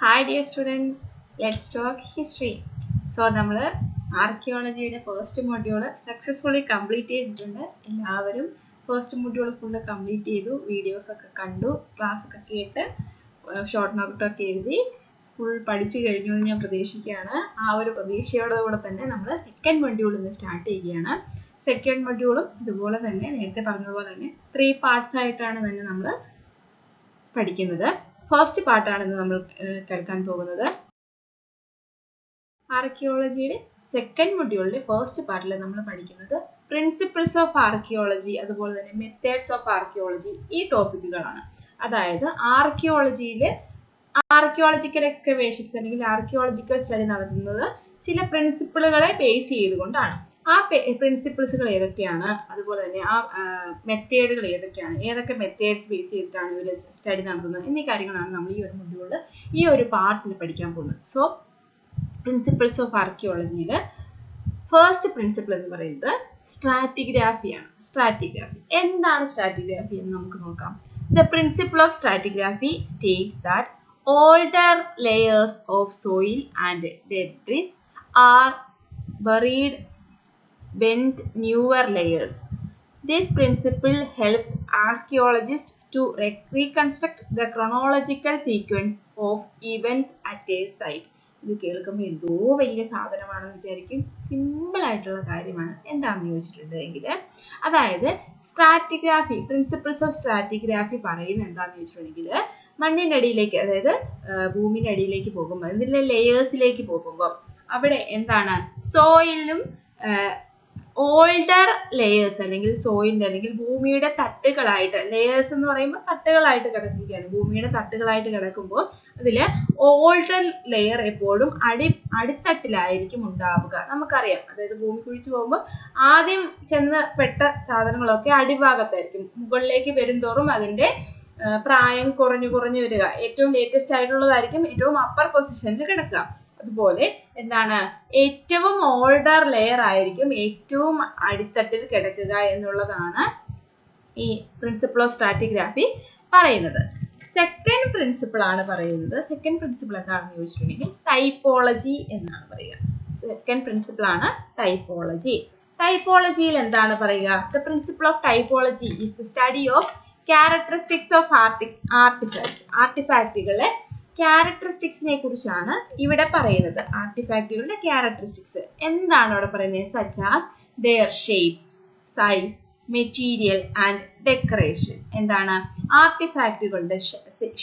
Hi dear students, let's talk history. So നമ്മൾ ആർക്കിയോളജിയുടെ first module successfully complete ചെയ്തിട്ടുണ്ട്. എല്ലാവരും first module full complete ചെയ്തു, വീഡിയോസൊക്കെ കണ്ടു, ക്ലാസ്സൊക്കെ കേട്ട് ഷോർട്ട് നോട്ടൊക്കെ എഴുതി ഫുൾ പഠിച്ചു കഴിഞ്ഞു എന്ന് ഞാൻ പ്രതീക്ഷിക്കുകയാണ്. ആ ഒരു പ്രതീക്ഷയോടുകൂടെ തന്നെ നമ്മൾ സെക്കൻഡ് മൊഡ്യൂൾ ഇന്ന് സ്റ്റാർട്ട് ചെയ്യുകയാണ്. സെക്കൻഡ് മൊഡ്യൂളും ഇതുപോലെ തന്നെ നേരത്തെ പറഞ്ഞതുപോലെ തന്നെ 3 പാർട്സ് ആയിട്ടാണ് തന്നെ നമ്മൾ പഠിക്കുന്നത്. ഫസ്റ്റ് പാർട്ടാണ് ഇന്ന് നമ്മൾ കേൾക്കാൻ പോകുന്നത്. ആർക്കിയോളജിയുടെ സെക്കൻഡ് മൊഡ്യൂളിലെ ഫസ്റ്റ് പാർട്ടിൽ നമ്മൾ പഠിക്കുന്നത് പ്രിൻസിപ്പിൾസ് ഓഫ് ആർക്കിയോളജി, അതുപോലെ തന്നെ മെത്തേഡ്സ് ഓഫ് ആർക്കിയോളജി, ഈ ടോപ്പിക്കുകളാണ്. അതായത് ആർക്കിയോളജിയിൽ ആർക്കിയോളജിക്കൽ എക്സ്കവേഷൻസ് അല്ലെങ്കിൽ ആർക്കിയോളജിക്കൽ സ്റ്റഡി നടത്തുന്നത് ചില പ്രിൻസിപ്പിളുകളെ ബേസ് ചെയ്തുകൊണ്ടാണ്. ആ പ്രിൻസിപ്പിൾസുകൾ ഏതൊക്കെയാണ്, അതുപോലെ തന്നെ ആ മെത്തേഡുകൾ ഏതൊക്കെയാണ്, ഏതൊക്കെ മെത്തേഡ്സ് ബേസ് ചെയ്തിട്ടാണ് ഇവർ സ്റ്റഡി നടത്തുന്നത് എന്നീ കാര്യങ്ങളാണ് നമ്മൾ ഈ ഒരു മൊഡ്യൂളിൽ ഈ ഒരു പാർട്ടിൽ പഠിക്കാൻ പോകുന്നത്. സോ പ്രിൻസിപ്പിൾസ് ഓഫ് ആർക്കിയോളജിയിൽ ഫസ്റ്റ് പ്രിൻസിപ്പിൾ എന്ന് പറയുന്നത് സ്ട്രാറ്റിഗ്രാഫിയാണ്. സ്ട്രാറ്റിഗ്രാഫി എന്താണ്? സ്ട്രാറ്റിഗ്രാഫി എന്ന് നമുക്ക് നോക്കാം. The principle of stratigraphy states that older layers of soil and debris are buried beneath newer layers. This principle helps archaeologists to reconstruct the chronological sequence of events at a site. ഇത് കേൾക്കുമ്പോൾ എന്തോ വലിയ സാധനമാണെന്ന് വിചാരിക്കും. Simple ആയിട്ടുള്ള കാര്യമാണ്. എന്താണെന്ന് ചോദിച്ചിട്ടുണ്ടെങ്കിൽ, അതായത് സ്ട്രാറ്റിഗ്രാഫി, പ്രിൻസിപ്പിൾസ് ഓഫ് സ്ട്രാറ്റിഗ്രാഫി പറയുന്നത് എന്താണെന്ന് ചോദിച്ചിട്ടുണ്ടെങ്കിൽ, മണ്ണിൻ്റെ അടിയിലേക്ക്, അതായത് ഭൂമിയുടെ അടിയിലേക്ക് പോകുമ്പോൾ, ഇതിലെ ലെയേഴ്സിലേക്ക് പോകുമ്പോൾ അവിടെ എന്താണ്, സോയിലും ഓൾഡർ ലെയേഴ്സ് അല്ലെങ്കിൽ സോയിലിൻ്റെ അല്ലെങ്കിൽ ഭൂമിയുടെ തട്ടുകളായിട്ട്, ലെയേഴ്സ് എന്ന് പറയുമ്പോൾ തട്ടുകളായിട്ട് കിടക്കുകയാണ്. ഭൂമിയുടെ തട്ടുകളായിട്ട് കിടക്കുമ്പോൾ അതിൽ ഓൾഡർ ലെയർ എപ്പോഴും അടിത്തട്ടിലായിരിക്കും ഉണ്ടാവുക. നമുക്കറിയാം, അതായത് ഭൂമി കുഴിച്ചു പോകുമ്പോൾ ആദ്യം ചെന്ന് പെട്ട സാധനങ്ങളൊക്കെ അടിഭാഗത്തായിരിക്കും. മുകളിലേക്ക് വരുംതോറും അതിൻ്റെ പ്രായം കുറഞ്ഞു വരിക. ഏറ്റവും ലേറ്റസ്റ്റ് ആയിട്ടുള്ളതായിരിക്കും ഏറ്റവും അപ്പർ പൊസിഷനിൽ കിടക്കുക. അതുപോലെ എന്താണ്, ഏറ്റവും ഓൾഡർ ലെയർ ആയിരിക്കും ഏറ്റവും അടിത്തട്ടിൽ കിടക്കുക എന്നുള്ളതാണ് ഈ പ്രിൻസിപ്പിൾ ഓഫ് സ്ട്രാറ്റിഗ്രാഫി പറയുന്നത്. സെക്കൻഡ് പ്രിൻസിപ്പിൾ ആണ് പറയുന്നത്. സെക്കൻഡ് പ്രിൻസിപ്പിൾ എന്താണെന്ന് ചോദിച്ചിട്ടുണ്ടെങ്കിൽ ടൈപ്പോളജി എന്നാണ് പറയുക. സെക്കൻഡ് പ്രിൻസിപ്പിൾ ആണ് ടൈപ്പോളജി. ടൈപ്പോളജിയിൽ എന്താണ് പറയുക? The principle of typology is the study of characteristics of ആർട്ടിഫാക്റ്റുകളെ ക്യാരക്ടറിസ്റ്റിക്സിനെ കുറിച്ചാണ് ഇവിടെ പറയുന്നത്. ആർട്ടിഫാക്റ്റുകളുടെ ക്യാരക്ടറിസ്റ്റിക്സ് എന്താണ് അവിടെ പറയുന്നത്? Such as their shape, size, material and decoration. എന്താണ്? ആർട്ടിഫാക്റ്റുകളുടെ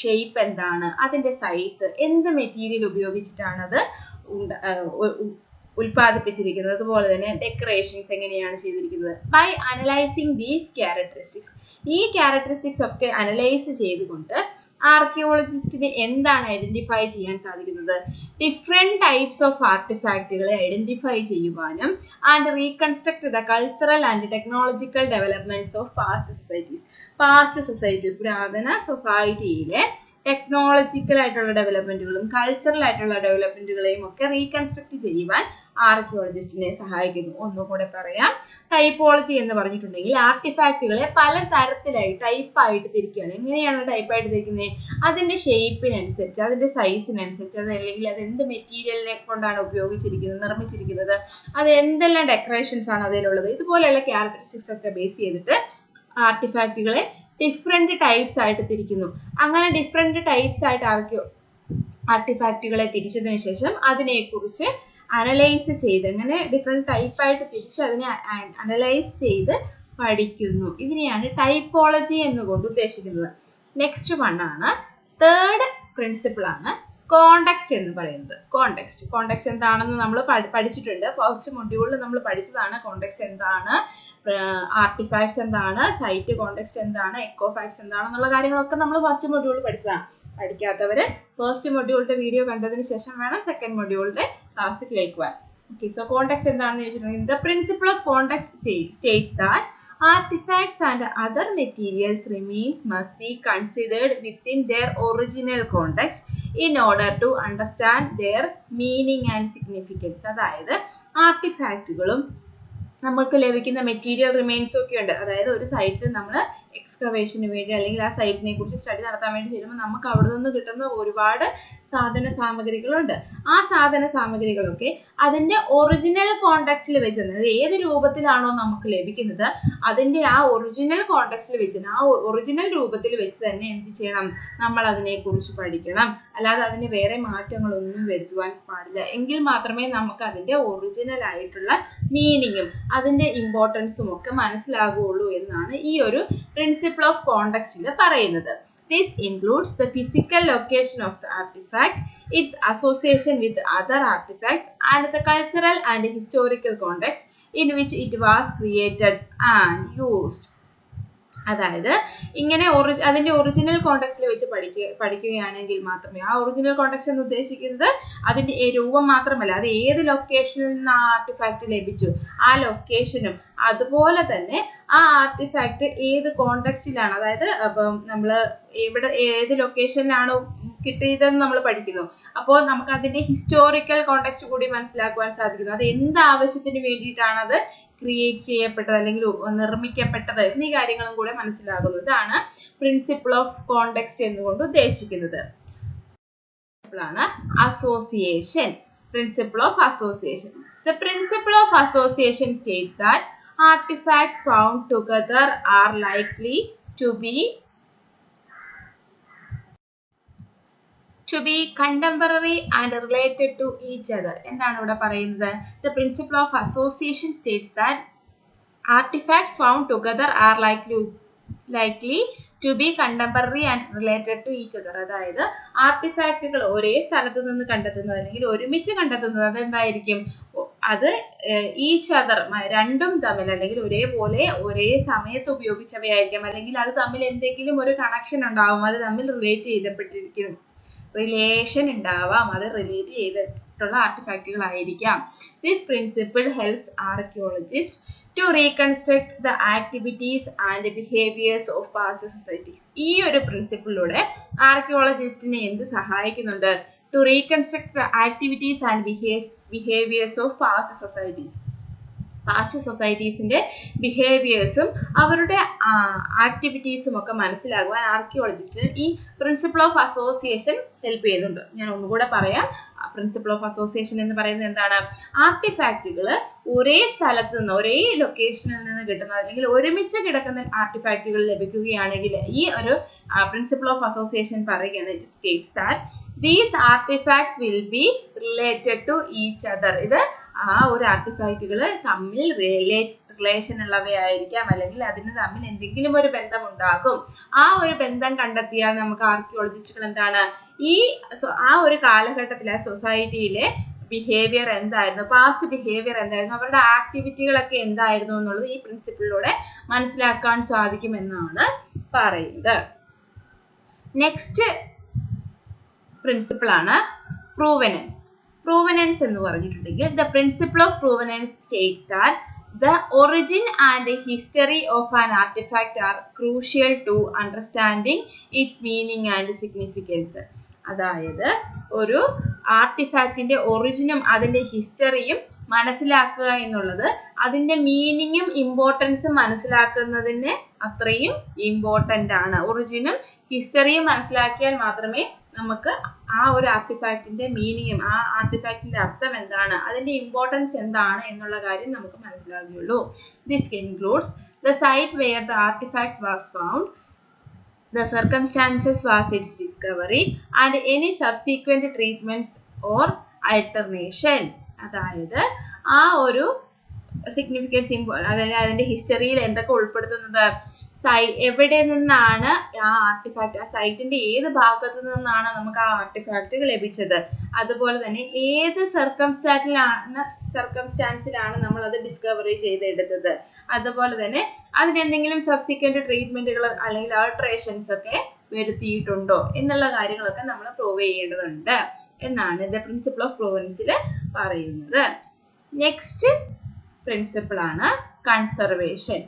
ഷേപ്പ് എന്താണ്, അതിൻ്റെ സൈസ്, എന്ത് മെറ്റീരിയൽ ഉപയോഗിച്ചിട്ടാണ് അത് ഉൽപ്പാദിപ്പിച്ചിരിക്കുന്നത്, അതുപോലെ തന്നെ ഡെക്കറേഷൻസ് എങ്ങനെയാണ് ചെയ്തിരിക്കുന്നത്. ബൈ അനലൈസിങ് ദീസ് ക്യാരക്ടറിസ്റ്റിക്സ്, ഈ ക്യാരക്ടറിസ്റ്റിക്സ് ഒക്കെ അനലൈസ് ചെയ്തുകൊണ്ട് ആർക്കിയോളജിസ്റ്റിന് എന്താണ് ഐഡന്റിഫൈ ചെയ്യാൻ സാധിക്കുന്നത്? ഡിഫറെൻറ്റ് ടൈപ്സ് ഓഫ് ആർട്ടിഫാക്റ്റുകളെ ഐഡന്റിഫൈ ചെയ്യുവാനും and reconstruct the cultural and technological developments of past societies. Past society, പുരാതന സൊസൈറ്റിയിലെ ടെക്നോളജിക്കൽ ആയിട്ടുള്ള ഡെവലപ്മെന്റുകളും കൾച്ചറൽ ആയിട്ടുള്ള ഡെവലപ്മെന്റുകളെയും ഒക്കെ റീകൺസ്ട്രക്ട് ചെയ്യുവാൻ ആർക്കിയോളജിസ്റ്റിനെ സഹായിക്കുന്നു. ഒന്നുകൂടെ പറയാം, ടൈപ്പോളജി എന്ന് പറഞ്ഞിട്ടുണ്ടെങ്കിൽ ആർട്ടിഫാക്റ്റുകളെ പല തരത്തിലായി ടൈപ്പായിട്ട് തിരിക്കുകയാണ്. എങ്ങനെയാണ് ടൈപ്പായിട്ട് തിരിക്കുന്നത്? അതിൻ്റെ ഷേപ്പിനനുസരിച്ച്, അതിൻ്റെ സൈസിനനുസരിച്ച്, അതല്ലെങ്കിൽ അത് എന്ത് മെറ്റീരിയലിനെ കൊണ്ടാണ് ഉപയോഗിച്ചിരിക്കുന്നത്, നിർമ്മിച്ചിരിക്കുന്നത്, അത് എന്തെല്ലാം ഡെക്കറേഷൻസ് ആണ് അതിലുള്ളത്, ഇതുപോലെയുള്ള ക്യാരക്ടറിസ്റ്റിക്സ് ഒക്കെ ബേസ് ചെയ്തിട്ട് ആർട്ടിഫാക്റ്റുകളെ ഡിഫറെൻറ്റ് ടൈപ്സ് ആയിട്ട് തിരിക്കുന്നു. അങ്ങനെ ഡിഫറെൻറ്റ് ടൈപ്സ് ആയിട്ട് ആർട്ടിഫാക്റ്റുകളെ തിരിച്ചതിന് ശേഷം അതിനെക്കുറിച്ച് അനലൈസ് ചെയ്ത്, അങ്ങനെ ഡിഫറെൻറ്റ് ടൈപ്പായിട്ട് തിരിച്ച് അതിനെ അനലൈസ് ചെയ്ത് പഠിക്കുന്നു. ഇതിനെയാണ് ടൈപ്പോളജി എന്നുകൊണ്ട് ഉദ്ദേശിക്കുന്നത്. നെക്സ്റ്റ് വൺ ആണ്, തേർഡ് പ്രിൻസിപ്പിൾ ആണ് കോണ്ടെക്സ്റ്റ് എന്ന് പറയുന്നത്. കോണ്ടെക്സ്റ്റ് എന്താണെന്ന് നമ്മൾ പഠിച്ചിട്ടുണ്ട്. ഫസ്റ്റ് മൊഡ്യൂളിൽ നമ്മൾ പഠിച്ചതാണ് കോണ്ടെക്സ്റ്റ് എന്താണ്, ആർട്ടിഫാക്ട്സ് എന്താണ്, സൈറ്റ് കോണ്ടെക്സ്റ്റ് എന്താണ്, എക്കോഫാക്ട്സ് എന്താണെന്നുള്ള കാര്യങ്ങളൊക്കെ നമ്മൾ ഫസ്റ്റ് മൊഡ്യൂളിൽ പഠിച്ചതാണ്. പഠിക്കാത്തവർ ഫസ്റ്റ് മൊഡ്യൂളിന്റെ വീഡിയോ കണ്ടതിന് ശേഷം വേണം സെക്കൻഡ് മൊഡ്യൂളിന്റെ ക്ലാസ് കേൾക്കുവാൻ. ഓക്കെ, സോ കോണ്ടെക്സ്റ്റ് എന്താണെന്ന് ചോദിച്ചിട്ടുണ്ടെങ്കിൽ, the principle of context States that artifacts and other materials remains must be considered within their original context in order to understand their meaning and significance. അതായത് ആർട്ടിഫാക്റ്റുകളും നമുക്ക് ലഭിക്കുന്ന material റിമെയിൻസും ഒക്കെ ഉണ്ട്. അതായത് ഒരു സൈറ്റിൽ നമ്മൾ എക്സ്കവേഷന് വേണ്ടി അല്ലെങ്കിൽ ആ സൈറ്റിനെ കുറിച്ച് സ്റ്റഡി നടത്താൻ വേണ്ടി ചെല്ലുമ്പോൾ നമുക്ക് അവിടെ നിന്ന് കിട്ടുന്ന ഒരുപാട് സാധന സാമഗ്രികളുണ്ട്. ആ സാധന സാമഗ്രികളൊക്കെ അതിൻ്റെ ഒറിജിനൽ കോണ്ടെക്സ്റ്റിൽ വെച്ച്, അതായത് ഏത് രൂപത്തിലാണോ നമുക്ക് ലഭിക്കുന്നത് അതിൻ്റെ ആ ഒറിജിനൽ കോണ്ടെക്സ്റ്റിൽ വെച്ച്, ആ ഒറിജിനൽ രൂപത്തിൽ വെച്ച് തന്നെ എന്ത് ചെയ്യണം, നമ്മൾ അതിനെക്കുറിച്ച് പഠിക്കണം. അല്ലാതെ അതിന് വേറെ മാറ്റങ്ങളൊന്നും വരുത്തുവാൻ പാടില്ല. എങ്കിൽ മാത്രമേ നമുക്ക് അതിൻ്റെ ഒറിജിനൽ ആയിട്ടുള്ള മീനിങ്ങും അതിൻ്റെ ഇമ്പോർട്ടൻസും ഒക്കെ മനസ്സിലാകുകയുള്ളൂ എന്നാണ് ഈ ഒരു പ്രിൻസിപ്പിൾ ഓഫ് കോണ്ടെക്സ്റ്റിൽ പറയുന്നത്. This includes the physical location of the artifact, its association with other artifacts, and the cultural and historical context in which it was created and used. അതായത് ഇങ്ങനെ അതിൻ്റെ ഒറിജിനൽ കോണ്ടെക്സ്റ്റിൽ വെച്ച് പഠിക്കുകയാണെങ്കിൽ മാത്രമേ, ആ ഒറിജിനൽ കോണ്ടെക്സ്റ്റ് എന്ന് ഉദ്ദേശിക്കുന്നത് അതിൻ്റെ രൂപം മാത്രമല്ല, അത് ഏത് ലൊക്കേഷനിൽ നിന്ന് ആ ആർട്ടിഫാക്റ്റ് ലഭിച്ചു ആ ലൊക്കേഷനും, അതുപോലെ തന്നെ ആ ആർട്ടിഫാക്റ്റ് ഏത് കോണ്ടെക്സ്റ്റിലാണ്, അതായത് അപ്പം നമ്മൾ ഇവിടെ ഏത് ലൊക്കേഷനിലാണോ കിട്ടിയതെന്ന് നമ്മൾ പഠിക്കുന്നു. അപ്പോൾ നമുക്ക് അതിൻ്റെ ഹിസ്റ്റോറിക്കൽ കോണ്ടെക്സ്റ്റ് കൂടി മനസ്സിലാക്കുവാൻ സാധിക്കുന്നു. അത് എന്ത് ആവശ്യത്തിന് വേണ്ടിയിട്ടാണ് അത് ക്രിയേറ്റ് ചെയ്യപ്പെട്ടത് അല്ലെങ്കിൽ നിർമ്മിക്കപ്പെട്ടത് എന്നീ കാര്യങ്ങളും കൂടെ മനസ്സിലാകുന്നു. ഇതാണ് പ്രിൻസിപ്പിൾ ഓഫ് കോണ്ടെക്സ്റ്റ് എന്നുകൊണ്ട് ഉദ്ദേശിക്കുന്നത്. Association, principle of association. The principle of association states that artifacts found together are likely to be contemporary and related to each other. എന്താണ് ഇവിടെ പറയുന്നത്? The principle of association states that artifacts found together are likely to be contemporary and related to each other. അതായത് ആർട്ടിഫാക്റ്റുകൾ ഒരേ സ്ഥലത്ത് നിന്ന് കണ്ടെത്തുന്നത് അല്ലെങ്കിൽ ഒരുമിച്ച് കണ്ടെത്തുന്നത് അതെന്തായിരിക്കും, അത് ഈച്ച് അതർ, രണ്ടും തമ്മിൽ അല്ലെങ്കിൽ ഒരേപോലെ ഒരേ സമയത്ത് ഉപയോഗിച്ചവയായിരിക്കാം, അല്ലെങ്കിൽ അത് തമ്മിൽ എന്തെങ്കിലും ഒരു കണക്ഷൻ ഉണ്ടാവും, അത് തമ്മിൽ റിലേഷൻ ഉണ്ടാവാം, അത് റിലേറ്റ് ചെയ്തിട്ടുള്ള ആർട്ടിഫാക്റ്റുകളായിരിക്കാം. This principle helps archaeologist to reconstruct the activities and behaviors of past societies. ഈ ഒരു പ്രിൻസിപ്പിളിലൂടെ ആർക്കിയോളജിസ്റ്റിനെ എന്ത് സഹായിക്കുന്നുണ്ട്? To reconstruct the activities and behaviors of past societies. Past സൊസൈറ്റീസിൻ്റെ ബിഹേവിയേഴ്സും അവരുടെ ആക്ടിവിറ്റീസും ഒക്കെ മനസ്സിലാകുവാൻ ആർക്കിയോളജിസ്റ്റിന് ഈ പ്രിൻസിപ്പിൾ ഓഫ് അസോസിയേഷൻ ഹെൽപ്പ് ചെയ്യുന്നുണ്ട്. ഞാൻ ഒന്നുകൂടെ പറയാം. പ്രിൻസിപ്പിൾ ഓഫ് അസോസിയേഷൻ എന്ന് പറയുന്നത് എന്താണ്? ആർട്ടിഫാക്റ്റുകൾ ഒരേ സ്ഥലത്ത് നിന്ന്, ഒരേ ലൊക്കേഷനിൽ നിന്ന് കിട്ടുന്ന അല്ലെങ്കിൽ ഒരുമിച്ച് കിടക്കുന്ന ആർട്ടിഫാക്റ്റുകൾ ലഭിക്കുകയാണെങ്കിൽ ഈ ഒരു പ്രിൻസിപ്പിൾ ഓഫ് അസോസിയേഷൻ പറയുകയാണ്, it states that these artifacts will be related to each other. ഇത് ആ ഒരു ആർട്ടിഫാക്റ്റുകൾ തമ്മിൽ റിലേഷൻ ഉള്ളവയായിരിക്കാം, അല്ലെങ്കിൽ അതിന് തമ്മിൽ എന്തെങ്കിലും ഒരു ബന്ധം ഉണ്ടാകും. ആ ഒരു ബന്ധം കണ്ടെത്തിയാൽ നമുക്ക് ആർക്കിയോളജിസ്റ്റുകൾ എന്താണ്, ആ ഒരു കാലഘട്ടത്തിലെ സൊസൈറ്റിയിലെ ബിഹേവിയർ എന്തായിരുന്നു, പാസ്റ്റ് ബിഹേവിയർ എന്തായിരുന്നു, അവരുടെ ആക്ടിവിറ്റികളൊക്കെ എന്തായിരുന്നു എന്നുള്ളത് ഈ പ്രിൻസിപ്പിളിലൂടെ മനസ്സിലാക്കാൻ സാധിക്കുമെന്നാണ് പറയുന്നത്. നെക്സ്റ്റ് പ്രിൻസിപ്പിളാണ് പ്രൂവനൻസ്. പ്രൂവനൻസ് എന്ന് പറഞ്ഞിട്ടുണ്ടെങ്കിൽ the principle of provenance states that the origin and history of an artifact are crucial to understanding its meaning and significance. അതായത് ഒരു ആർട്ടിഫാക്റ്റിന്റെ ഒറിജിനും അതിൻ്റെ ഹിസ്റ്ററിയും മനസ്സിലാക്കുക എന്നുള്ളത് അതിൻ്റെ മീനിങ്ങും ഇമ്പോർട്ടൻസും മനസ്സിലാക്കുന്നതിന് അത്രയും ഇമ്പോർട്ടൻ്റ് ആണ്. ഒറിജിനും ഹിസ്റ്ററിയും മനസ്സിലാക്കിയാൽ മാത്രമേ നമുക്ക് ആ ഒരു ആർട്ടിഫാക്റ്റിന്റെ മീനിങ്ങും ആ ആർട്ടിഫാക്റ്റിന്റെ അർത്ഥം എന്താണ്, അതിന്റെ ഇമ്പോർട്ടൻസ് എന്താണ് എന്നുള്ള കാര്യം നമുക്ക് മനസ്സിലാകുകയുള്ളൂ. This includes the site where the artifacts was found, the circumstances was its discovery and any subsequent treatments or alternations. അതായത് ആ ഒരു സിഗ്നിഫിക്കൻസ്, അതായത് അതിൻ്റെ ഹിസ്റ്ററിയിൽ എന്തൊക്കെ ഉൾപ്പെടുത്തുന്നത്, എവിടെ നിന്നാണ് ആ ആർട്ടിഫാക്റ്റ്, ആ സൈറ്റിന്റെ ഏത് ഭാഗത്തു നിന്നാണ് നമുക്ക് ആ ആർട്ടിഫാക്റ്റ് ലഭിച്ചത്, അതുപോലെ തന്നെ ഏത് സർക്കംസ്റ്റാൻസിലാണ് നമ്മൾ അത് ഡിസ്കവറി ചെയ്തെടുത്തത്, അതുപോലെ തന്നെ അതിനെന്തെങ്കിലും സബ്സിക്വന്റ് ട്രീറ്റ്മെന്റുകൾ അല്ലെങ്കിൽ ആൾട്ടറേഷൻസ് ഒക്കെ വരുത്തിയിട്ടുണ്ടോ എന്നുള്ള കാര്യങ്ങളൊക്കെ നമ്മൾ പ്രൂവ് ചെയ്യേണ്ടതുണ്ട് എന്നാണ് ദ പ്രിൻസിപ്പിൾ ഓഫ് പ്രൂവൻസിൽ പറയുന്നത്. നെക്സ്റ്റ് പ്രിൻസിപ്പിൾ ആണ് conservation.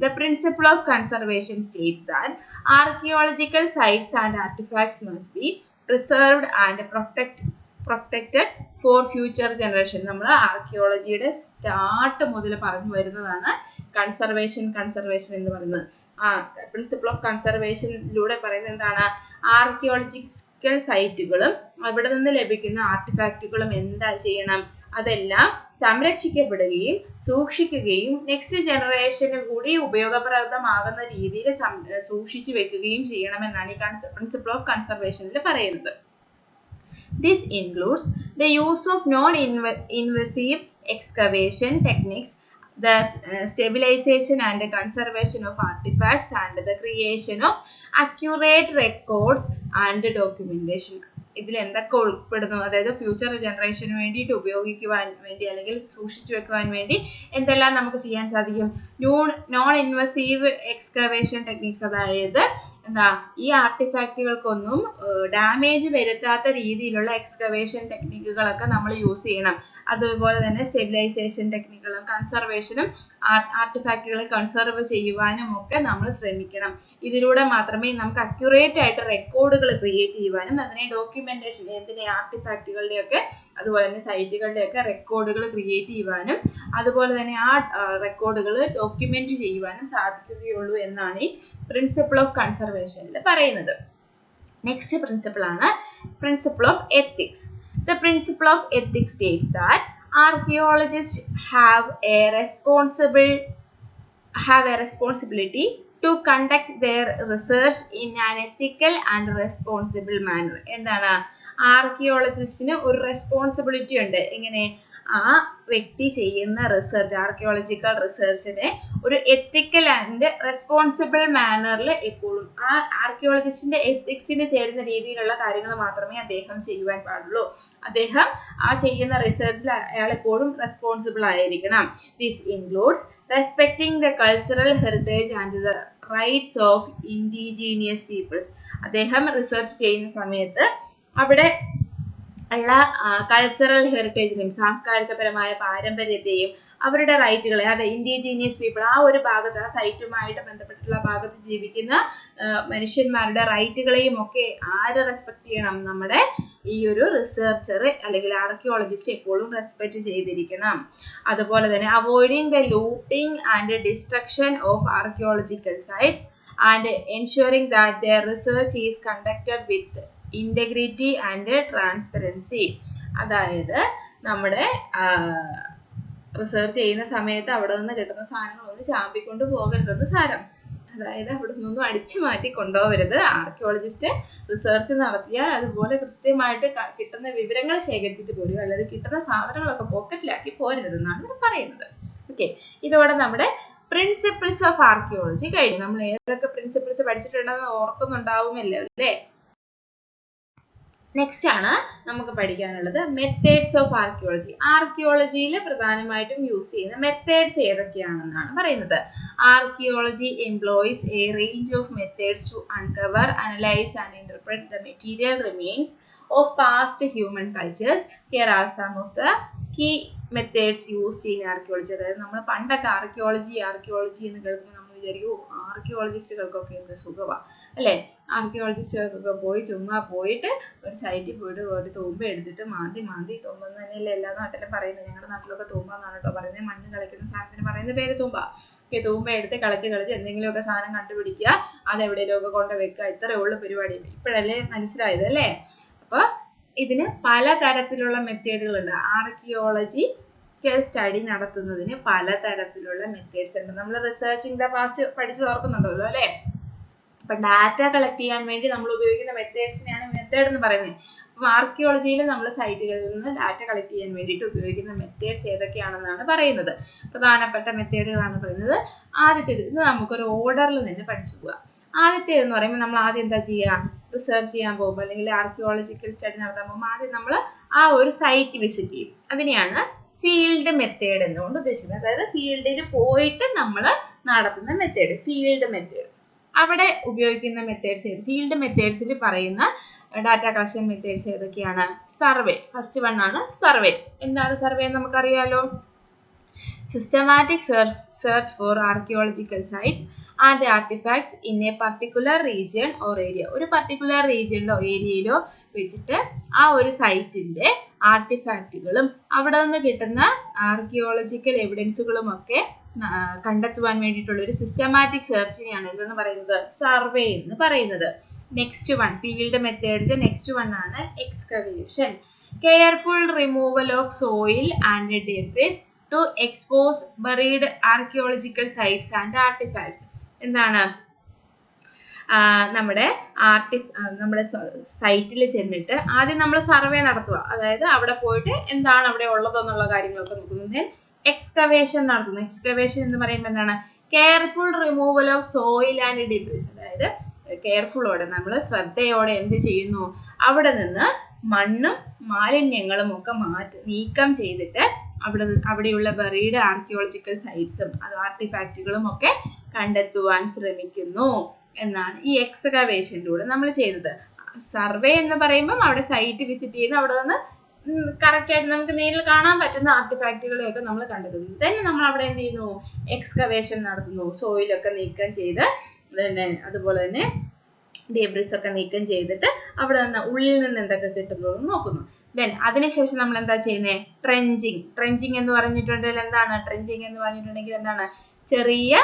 The principle of conservation states that archaeological sites and artifacts must be preserved and protected for future generation. നമ്മൾ ആർക്കിയോളജിയുടെ സ്റ്റാർട്ട് മുതൽ പറഞ്ഞു വരുന്നതാണ് കൺസർവേഷൻ എന്ന് പറയുന്നത്. പ്രിൻസിപ്പിൾ ഓഫ് കൺസർവേഷനിലൂടെ പറയുന്നത് എന്താണ്? ആർക്കിയോളജിക്കൽ സൈറ്റുകളും അവിടെ നിന്ന് ലഭിക്കുന്ന ആർട്ടിഫാക്റ്റുകളും എന്താ ചെയ്യണം? അതെല്ലാം സംരക്ഷിക്കപ്പെടുകയും സൂക്ഷിക്കുകയും നെക്സ്റ്റ് ജനറേഷന് കൂടി ഉപയോഗപ്രദമാകുന്ന രീതിയിൽ സൂക്ഷിച്ചു വെക്കുകയും ചെയ്യണമെന്നാണ് ഈ പ്രിൻസിപ്പിൾ ഓഫ് കൺസർവേഷനിൽ പറയുന്നത്. This includes the use of non-invasive excavation techniques, the stabilization and conservation of artifacts, and the creation of accurate records and documentation. ഇതിൽ എന്തൊക്കെ ഉൾപ്പെടുന്നു? അതായത് ഫ്യൂച്ചർ ജനറേഷന് വേണ്ടിയിട്ട് ഉപയോഗിക്കുവാൻ വേണ്ടി അല്ലെങ്കിൽ സൂക്ഷിച്ചു വെക്കുവാൻ വേണ്ടി എന്തെല്ലാം നമുക്ക് ചെയ്യാൻ സാധിക്കും? നോൺ ഇൻവസീവ് എക്സ്കവേഷൻ ടെക്നിക്സ്, അതായത് എന്താ ഈ ആർട്ടിഫാക്റ്റുകൾക്കൊന്നും ഡാമേജ് വരുത്താത്ത രീതിയിലുള്ള എക്സ്കവേഷൻ ടെക്നിക്കുകളൊക്കെ നമ്മൾ യൂസ് ചെയ്യണം. അതുപോലെ തന്നെ സ്റ്റെബിലൈസേഷൻ ടെക്നിക്കുകളും കൺസർവേഷനും ആർട്ടിഫാക്റ്റുകളെ കൺസർവ് ചെയ്യുവാനും ഒക്കെ നമ്മൾ ശ്രമിക്കണം. ഇതിലൂടെ മാത്രമേ നമുക്ക് അക്യുറേറ്റ് ആയിട്ട് റെക്കോർഡുകൾ ക്രിയേറ്റ് ചെയ്യുവാനും അതിനെ ഡോക്യുമെന്റേഷൻ എന്തിനെ ആർട്ടിഫാക്റ്റുകളുടെയൊക്കെ അതുപോലെ തന്നെ സൈറ്റുകളുടെയൊക്കെ റെക്കോർഡുകൾ ക്രിയേറ്റ് ചെയ്യുവാനും അതുപോലെ തന്നെ ആ റെക്കോർഡുകൾ ഡോക്യുമെന്റ് ചെയ്യുവാനും സാധിക്കുകയുള്ളൂ എന്നാണ് ഈ പ്രിൻസിപ്പിൾ ഓഫ് കൺസർവേഷനിൽ പറയുന്നത്. നെക്സ്റ്റ് പ്രിൻസിപ്പിൾ ആണ് principle of ethics. The principle of ethics states that archaeologists have a responsibility to conduct their research in an ethical and responsible manner. എന്താണ്? ആർക്കിയോളജിസ്റ്റിന് ഒരു റെസ്പോൺസിബിലിറ്റി ഉണ്ട്. എങ്ങനെ? ആ വ്യക്തി ചെയ്യുന്ന റിസർച്ച്, ആർക്കിയോളജിക്കൽ റിസർച്ചിനെ ഒരു എത്തിക്കൽ ആൻഡ് റെസ്പോൺസിബിൾ മാനറിൽ എപ്പോഴും ആ ആർക്കിയോളജിസ്റ്റിന്റെ എത്തിക്സിന് ചേരുന്ന രീതിയിലുള്ള കാര്യങ്ങൾ മാത്രമേ അദ്ദേഹം ചെയ്യുവാൻ പാടുള്ളൂ. അദ്ദേഹം ആ ചെയ്യുന്ന റിസർച്ചിൽ അയാൾ എപ്പോഴും റെസ്പോൺസിബിൾ ആയിരിക്കണം. This includes respecting the cultural heritage and the rights of indigenous peoples. അദ്ദേഹം റിസർച്ച് ചെയ്യുന്ന സമയത്ത് അവിടെ ഉള്ള കൾച്ചറൽ ഹെറിറ്റേജിനെയും സാംസ്കാരികപരമായ പാരമ്പര്യത്തെയും അവരുടെ റൈറ്റുകളെ, അത് ഇൻഡിജീനിയസ് പീപ്പിൾ ആ ഒരു ഭാഗത്ത് ആ സൈറ്റുമായിട്ട് ബന്ധപ്പെട്ടിട്ടുള്ള ഭാഗത്ത് ജീവിക്കുന്ന മനുഷ്യന്മാരുടെ റൈറ്റുകളെയും ഒക്കെ ആര് റെസ്പെക്ട് ചെയ്യണം? നമ്മുടെ ഈ ഒരു റിസർച്ചർ അല്ലെങ്കിൽ ആർക്കിയോളജിസ്റ്റ് എപ്പോഴും റെസ്പെക്ട് ചെയ്തിരിക്കണം. അതുപോലെ തന്നെ avoiding the looting and destruction of archaeological sites and ensuring that there research is conducted with integrity and transparency. അതായത് നമ്മുടെ റിസർച്ച് ചെയ്യുന്ന സമയത്ത് അവിടെ നിന്ന് കിട്ടുന്ന സാധനങ്ങളൊന്നും ചാമ്പിക്കൊണ്ട് പോകരുതെന്ന് സാരം. അതായത് അവിടെ നിന്നൊന്നും അടിച്ചു മാറ്റി കൊണ്ടുപോകരുത്. ആർക്കിയോളജിസ്റ്റ് റിസർച്ച് നടത്തിയാൽ അതുപോലെ കൃത്യമായിട്ട് കിട്ടുന്ന വിവരങ്ങൾ ശേഖരിച്ചിട്ട് പോരുക, അല്ലാതെ കിട്ടുന്ന സാധനങ്ങളൊക്കെ പോക്കറ്റിലാക്കി പോരരുതെന്നാണ് ഇവിടെ പറയുന്നത്. ഓക്കെ, ഇതോടെ നമ്മുടെ പ്രിൻസിപ്പിൾസ് ഓഫ് ആർക്കിയോളജി കഴിഞ്ഞു. നമ്മൾ ഏതൊക്കെ പ്രിൻസിപ്പിൾസ് പഠിച്ചിട്ടുണ്ടെന്ന് ഓർക്കുന്നുണ്ടാവുമല്ലോ അല്ലേ? നെക്സ്റ്റ് ആണ് നമുക്ക് പഠിക്കാനുള്ളത് മെത്തേഡ്സ് ഓഫ് ആർക്കിയോളജി. ആർക്കിയോളജിയിൽ പ്രധാനമായിട്ടും യൂസ് ചെയ്യുന്ന മെത്തേഡ്സ് ഏതൊക്കെയാണെന്നാണ് പറയുന്നത്. Archaeology employs a range of methods to uncover, analyse and interpret the material remains of past human cultures. Here are some of the key methods used in archaeology. അതായത് നമ്മൾ പണ്ടൊക്കെ archaeology എന്ന് കേൾക്കുമ്പോൾ നമ്മൾ വിചാരിക്കും ആർക്കിയോളജിസ്റ്റുകൾക്കൊക്കെ എന്ത് സുഖമാണ് അല്ലേ? ആർക്കിയോളജിസ്റ്റുകൾക്കൊക്കെ ചുമ്മാ പോയിട്ട് ഒരു സൈറ്റിൽ പോയിട്ട് ഒരു തൂമ്പ എടുത്തിട്ട് മാന്തി തൂമ്പെന്ന് തന്നെയല്ലേ എല്ലാ നാട്ടിലും പറയുന്നത്. ഞങ്ങളുടെ നാട്ടിലൊക്കെ തൂമ്പ എന്നാണ് കേട്ടോ പറയുന്നത്. മണ്ണ് കളിക്കുന്ന സാധനത്തിന് പറയുന്ന പേര് തൂമ്പ. തൂമ്പ എടുത്ത് കളിച്ച് എന്തെങ്കിലുമൊക്കെ സാധനം കണ്ടുപിടിക്കുക, അതെവിടെയെങ്കിലുമൊക്കെ കൊണ്ട് വെക്കുക, ഇത്രയേ ഉള്ളൂ പരിപാടി. ഇപ്പോഴല്ലേ മനസ്സിലായത് അല്ലേ? അപ്പോൾ ഇതിന് പലതരത്തിലുള്ള മെത്തേഡുകളുണ്ട്. ആർക്കിയോളജിക്കൽ സ്റ്റഡി നടത്തുന്നതിന് പലതരത്തിലുള്ള മെത്തേഡ്സ് ഉണ്ട്. നമ്മൾ റിസർച്ചിങ് ദ പാസ്റ്റ് പഠിച്ചു ഓർക്കുന്നുണ്ടല്ലോ അല്ലേ? അപ്പം ഡാറ്റ കളക്ട് ചെയ്യാൻ വേണ്ടി നമ്മൾ ഉപയോഗിക്കുന്ന മെത്തേഡ്സിനെയാണ് മെത്തേഡ് എന്ന് പറയുന്നത്. അപ്പം ആർക്കിയോളജിയിൽ നമ്മൾ സൈറ്റുകളിൽ നിന്ന് ഡാറ്റ കളക്ട് ചെയ്യാൻ വേണ്ടിയിട്ട് ഉപയോഗിക്കുന്ന മെത്തേഡ്സ് ഏതൊക്കെയാണെന്നാണ് പറയുന്നത്. പ്രധാനപ്പെട്ട മെത്തേഡുകളാണ് പറയുന്നത്. ആദ്യത്തേത് ഇത് നമുക്കൊരു ഓർഡറിൽ നിന്ന് പഠിച്ചു പോകാം. ആദ്യത്തേതെന്ന് പറയുമ്പോൾ നമ്മൾ ആദ്യം എന്താ ചെയ്യുക? റിസർച്ച് ചെയ്യാൻ പോകുമ്പോൾ അല്ലെങ്കിൽ ആർക്കിയോളജിക്കൽ സ്റ്റഡി നടത്താൻ പോകുമ്പോൾ ആദ്യം നമ്മൾ ആ ഒരു സൈറ്റ് വിസിറ്റ് ചെയ്യും. അതിനെയാണ് ഫീൽഡ് മെത്തേഡ് എന്നുകൊണ്ട് ഉദ്ദേശിക്കുന്നത്. അതായത് ഫീൽഡിൽ പോയിട്ട് നമ്മൾ നടത്തുന്ന മെത്തേഡ്, ഫീൽഡ് മെത്തേഡ്. അവിടെ ഉപയോഗിക്കുന്ന മെത്തേഡ്സ് ഫീൽഡ് മെത്തേഡ്സിൽ പറയുന്ന ഡാറ്റ കളക്ഷൻ മെത്തേഡ്സ് ഏതൊക്കെയാണ്? സർവേ, ഫസ്റ്റ് വൺ ആണ് സർവേ. എന്താണ് സർവേ എന്ന് നമുക്കറിയാലോ. Systematic search for archaeological sites and artefacts in A particular region or area. ഒരു പർട്ടിക്കുലർ റീജിയനിലോ ഏരിയയിലോ വെച്ചിട്ട് ആ ഒരു സൈറ്റിന്റെ ആർട്ടിഫാക്റ്റുകളും അവിടെ നിന്ന് കിട്ടുന്ന ആർക്കിയോളജിക്കൽ എവിഡൻസുകളും ഒക്കെ കണ്ടെത്തുവാൻ വേണ്ടിയിട്ടുള്ള ഒരു സിസ്റ്റമാറ്റിക് സെർച്ചിനെയാണ് ഇതെന്ന് പറയുന്നത് സർവേ എന്ന് പറയുന്നത്. നെക്സ്റ്റ് വൺ, ഫീൽഡ് മെത്തേഡിന്റെ നെക്സ്റ്റ് വൺ ആണ് excavation. Careful removal of soil and debris to expose buried archaeological sites and artifacts. എന്താണ്, നമ്മുടെ സൈറ്റിൽ ചെന്നിട്ട് ആദ്യം നമ്മൾ സർവേ നടത്തുക, അതായത് അവിടെ പോയിട്ട് എന്താണ് അവിടെ ഉള്ളതെന്നുള്ള കാര്യങ്ങളൊക്കെ നോക്കുന്നത്. എക്സ്കവേഷൻ നടത്തുന്നു. എക്സ്കവേഷൻ എന്ന് പറയുമ്പോൾ എന്താണ്, careful removal of soil and debris. അതായത് കെയർഫുള്ളോടെ നമ്മൾ ശ്രദ്ധയോടെ എന്ത് ചെയ്യുന്നു, അവിടെ നിന്ന് മണ്ണും മാലിന്യങ്ങളും ഒക്കെ നീക്കം ചെയ്തിട്ട് അവിടെയുള്ള ബറീഡ് ആർക്കിയോളജിക്കൽ സൈറ്റ്സും അത് ആർട്ടിഫാക്റ്റുകളും ഒക്കെ കണ്ടെത്തുവാൻ ശ്രമിക്കുന്നു എന്നാണ് ഈ എക്സ്കവേഷനിലൂടെ നമ്മൾ ചെയ്യുന്നത്. സർവേ എന്ന് പറയുമ്പം അവിടെ സൈറ്റ് വിസിറ്റ് ചെയ്ത് അവിടെ നിന്ന് കറക്റ്റ് ആയിട്ട് നമുക്ക് നേരിൽ കാണാൻ പറ്റുന്ന ആർട്ടിഫാക്റ്റുകളെയൊക്കെ നമ്മൾ കണ്ടെത്തുന്നു. തന്നെ നമ്മൾ അവിടെ എന്ത് ചെയ്യുന്നു, എക്സ്കവേഷൻ നടത്തുന്നു. സോയിലൊക്കെ നീക്കം ചെയ്ത് അതുപോലെ തന്നെ ഡേബ്രിസ് ഒക്കെ നീക്കം ചെയ്തിട്ട് അവിടെ നിന്ന് ഉള്ളിൽ നിന്ന് എന്തൊക്കെ കിട്ടുന്നു നോക്കുന്നു. ദെൻ അതിനുശേഷം നമ്മൾ എന്താ ചെയ്യുന്നത്, ട്രെഞ്ചിങ്. ട്രെഞ്ചിങ് എന്ന് പറഞ്ഞിട്ടുണ്ടെങ്കിൽ എന്താണ്, ട്രെഞ്ചിങ് എന്ന് പറഞ്ഞിട്ടുണ്ടെങ്കിൽ എന്താണ്, ചെറിയ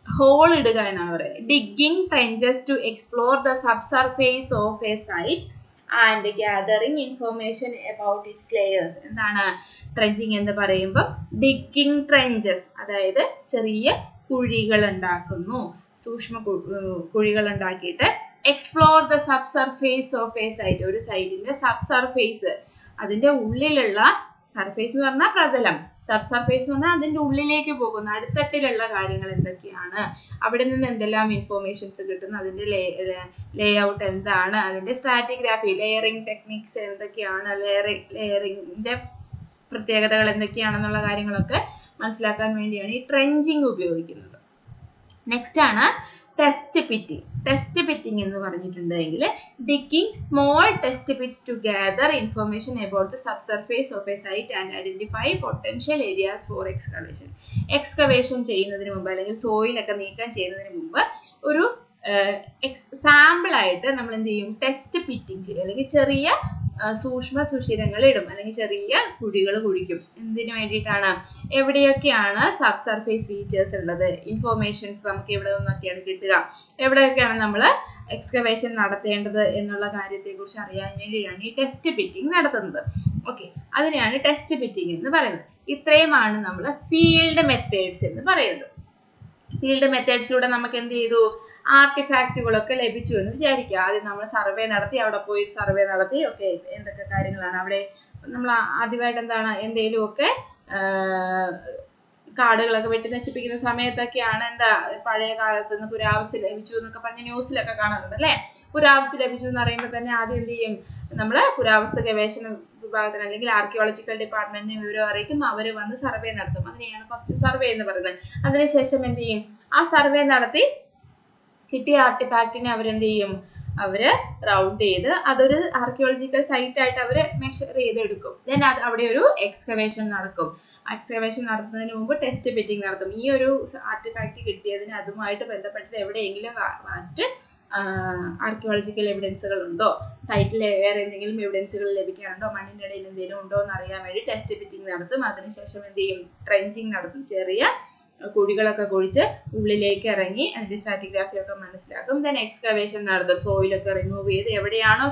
ഹോൾ ഇടുക എന്നാണ് പറയുന്നത്. Digging trenches to explore the subsurface of a site and gathering information about its layers. എന്താണ് ട്രെഞ്ചിങ് എന്ന് പറയുമ്പോൾ, ഡിഗിങ് ട്രെഞ്ചസ് അതായത് ചെറിയ കുഴികൾ ഉണ്ടാക്കുന്നു, സൂക്ഷ്മ കുഴികൾ ഉണ്ടാക്കിയിട്ട് explore the sub surface of a site. ഒരു സൈറ്റിന്റെ സബ് സർഫേസ്, അതിന്റെ ഉള്ളിലുള്ള സർഫേസ് എന്ന് പറഞ്ഞാൽ പ്രതലം, സബ് സർഫേസ് എന്ന് പറഞ്ഞാൽ അതിന്റെ ഉള്ളിലേക്ക് പോകുന്ന അടിത്തട്ടിലുള്ള കാര്യങ്ങൾ എന്തൊക്കെയാണ്, അവിടെ നിന്ന് എന്തെല്ലാം ഇൻഫോർമേഷൻസ് കിട്ടുന്നു, അതിന്റെ ലേ ഔട്ട് എന്താണ്, അതിന്റെ സ്ട്രാറ്റിഗ്രാഫി ലെയറിംഗ് ടെക്നിക്സ് എന്തൊക്കെയാണ്, ലെയറിംഗിന്റെ പ്രത്യേകതകൾ എന്തൊക്കെയാണെന്നുള്ള കാര്യങ്ങളൊക്കെ മനസ്സിലാക്കാൻ വേണ്ടിയാണ് ഈ ട്രെഞ്ചിങ് ഉപയോഗിക്കുന്നത്. നെക്സ്റ്റ് ആണ് ടെസ്റ്റ് പിറ്റിംഗ്. ടെസ്റ്റ് പിറ്റിംഗ് എന്ന് പറഞ്ഞിട്ടുണ്ടെങ്കിൽ digging small test pits to gather information about the subsurface of a site and identify potential areas for excavation. Excavation ചെയ്യുന്നതിന് മുമ്പ് അല്ലെങ്കിൽ സോയിലൊക്കെ നീക്കം ചെയ്യുന്നതിന് മുമ്പ് ഒരു സാമ്പിളായിട്ട് നമ്മൾ എന്ത് ചെയ്യും, ടെസ്റ്റ് പിറ്റിംഗ് ചെയ്യും, അല്ലെങ്കിൽ ചെറിയ സൂക്ഷ്മ സുഷിരങ്ങൾ ഇടും, അല്ലെങ്കിൽ ചെറിയ കുഴികൾ കുഴിക്കും. എന്തിനു വേണ്ടിയിട്ടാണ്, എവിടെയൊക്കെയാണ് സബ് സർഫേസ് ഫീച്ചേഴ്സ് ഉള്ളത്, ഇൻഫോർമേഷൻസ് നമുക്ക് എവിടെ നിന്നൊക്കെയാണ് കിട്ടുക, എവിടെയൊക്കെയാണ് നമ്മൾ എക്സ്കവേഷൻ നടത്തേണ്ടത് എന്നുള്ള കാര്യത്തെക്കുറിച്ച് അറിയാൻ വേണ്ടിയാണ് ഈ ടെസ്റ്റ് പിറ്റിംഗ് നടത്തുന്നത്. ഓക്കെ, അതിനെയാണ് ടെസ്റ്റ് പിറ്റിംഗ് എന്ന് പറയുന്നത്. ഇത്രയുമാണ് നമ്മൾ ഫീൽഡ് മെത്തേഡ്സ് എന്ന് പറയുന്നത്. ഫീൽഡ് മെത്തേഡ്സിലൂടെ നമുക്ക് എന്ത് ചെയ്തു, ആർട്ടിഫാക്റ്റുകളൊക്കെ ലഭിച്ചു എന്ന് വിചാരിക്കുക. ആദ്യം നമ്മൾ സർവേ നടത്തി, അവിടെ പോയി സർവേ നടത്തി, ഓക്കെ എന്തൊക്കെ കാര്യങ്ങളാണ് അവിടെ നമ്മൾ ആദ്യമായിട്ട് എന്താണ്, എന്തെങ്കിലുമൊക്കെ കാടുകളൊക്കെ വെട്ടി നശിപ്പിക്കുന്ന സമയത്തൊക്കെയാണ് എന്താ പഴയ കാലത്ത് നിന്ന് പുരാവസ്തു ലഭിച്ചു എന്നൊക്കെ പറഞ്ഞ് ന്യൂസിലൊക്കെ കാണാറുണ്ട് അല്ലേ. പുരാവസ്തു ലഭിച്ചു എന്ന് പറയുമ്പോൾ തന്നെ ആദ്യം എന്ത് ചെയ്യും, നമ്മൾ പുരാവസ്തു ഗവേഷണ വിഭാഗത്തിന് അല്ലെങ്കിൽ ആർക്കിയോളജിക്കൽ ഡിപ്പാർട്ട്മെന്റിനെ വിവരം അറിയിക്കും, അവർ വന്ന് സർവേ നടത്തും. അതിനെയാണ് ഫസ്റ്റ് സർവേ എന്ന് പറയുന്നത്. അതിനുശേഷം എന്ത് ചെയ്യും, ആ സർവേ നടത്തി കിട്ടിയ ആർട്ടിഫാക്റ്റിനെ അവരെന്ത് ചെയ്യും, അവര് റൗണ്ട് ചെയ്ത് അതൊരു ആർക്കിയോളജിക്കൽ സൈറ്റ് ആയിട്ട് അവര് മെഷർ ചെയ്തെടുക്കും. ദെൻ അവിടെ ഒരു എക്സ്കവേഷൻ നടക്കും. എക്സ്കവേഷൻ നടത്തുന്നതിന് മുമ്പ് ടെസ്റ്റ് പിറ്റിംഗ് നടത്തും. ഈ ഒരു ആർട്ടിഫാക്റ്റ് കിട്ടിയതിന് അതുമായിട്ട് ബന്ധപ്പെട്ടിട്ട് എവിടെയെങ്കിലും മറ്റ് ആർക്കിയോളജിക്കൽ എവിഡൻസുകൾ ഉണ്ടോ, സൈറ്റിൽ വേറെ എന്തെങ്കിലും എവിഡൻസുകൾ ലഭിക്കാനുണ്ടോ, മണ്ണിൻ്റെ ഇടയിൽ എന്തെങ്കിലും ഉണ്ടോ എന്ന് അറിയാൻ വേണ്ടി ടെസ്റ്റ് പിറ്റിംഗ് നടത്തും. അതിനുശേഷം എന്ത് ചെയ്യും, ട്രെഞ്ചിങ് നടത്തും. ചെറിയ കുഴികളൊക്കെ കുഴിച്ച് ഉള്ളിലേക്ക് ഇറങ്ങി അതിന്റെ സ്ട്രാറ്റിഗ്രാഫി ഒക്കെ മനസ്സിലാക്കും. ദെൻ എക്സ്കവേഷൻ നടത്തും. സോയിലൊക്കെ റിമൂവ് ചെയ്ത് എവിടെയാണോ